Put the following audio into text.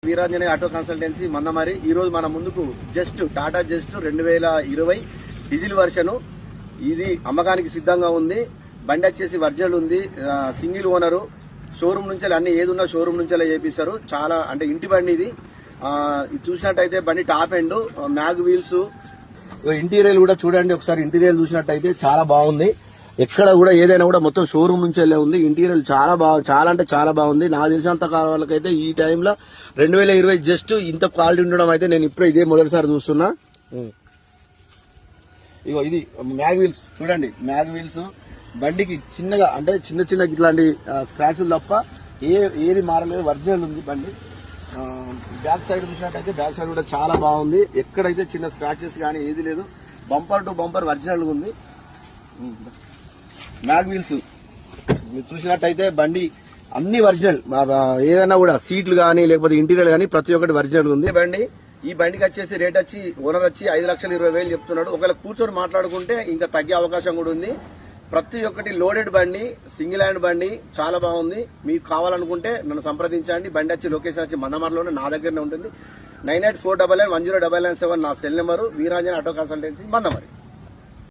Veeranjaneya auto consultancy Mandamarri. ఈ రోజు మన ముందుకు టాటా జస్ట్ 2020 డీజిల్ వర్షను ఇది అమ్మకానికి సిద్ధంగా ఉంది. బండి వచ్చేసి ఒరిజినల్ ఉంది, సింగిల్ ఓనరు, షోరూమ్ నుంచి అన్ని ఏది ఉన్నా షోరూమ్ నుంచే చేపిస్తారు. చాలా అంటే ఇంటి బండి ఇది. చూసినట్టయితే బండి టాప్ ఎండ్, మ్యాగ్ వీల్స్, ఇంటీరియర్ కూడా చూడండి ఒకసారి. ఇంటీరియర్ చూసినట్టయితే చాలా బాగుంది. ఎక్కడ కూడా ఏదైనా కూడా మొత్తం షోరూమ్ నుంచి వెళ్ళే ఉంది. ఇంటీరియర్ చాలా అంటే చాలా బాగుంది. నాకు తెలిసినంత కాలం వాళ్ళకైతే ఈ టైంలో 2020 జస్ట్ ఇంత క్వాలిటీ ఉండడం అయితే నేను ఇప్పుడే ఇదే మొదటిసారి చూస్తున్నా. ఇగో ఇది మ్యాగ్ వీల్స్ చూడండి. మ్యాగ్ వీల్స్ బండికి చిన్నగా అంటే చిన్న ఇట్లాంటి స్క్రాచ్లు తప్ప ఏది మారలేదు, ఒరిజినల్ ఉంది బండి. బ్యాక్ సైడ్ చూసినట్టయితే బ్యాక్ సైడ్ కూడా చాలా బాగుంది. ఎక్కడైతే చిన్న స్క్రాచెస్ కానీ ఏది లేదు. బంపర్ టు బంపర్ ఒరిజినల్ ఉంది. మ్యాగ్ వీల్స్ మీరు చూసినట్టయితే బండి అన్ని ఒరిజినల్. ఏదైనా కూడా సీట్లు కానీ లేకపోతే ఇంటీరియర్ కానీ ప్రతి ఒక్కటి ఒరిజినల్ ఉంది బండి. ఈ బండికి వచ్చేసి రేట్ వచ్చి ఓనర్ వచ్చి 5,20,000 చెప్తున్నాడు. ఒకవేళ కూర్చొని మాట్లాడుకుంటే ఇంకా తగ్గే అవకాశం కూడా ఉంది. ప్రతి ఒక్కటి లోడెడ్ బండి, సింగిల్ హ్యాండ్ బండి, చాలా బాగుంది. మీకు కావాలనుకుంటే నన్ను సంప్రదించండి. బండి వచ్చి లొకేషన్ వచ్చి మందమరిలోనే నా దగ్గరనే ఉంటుంది. 9849110997 నా cell number. Veeranjaneya auto consultancy Mandamarri.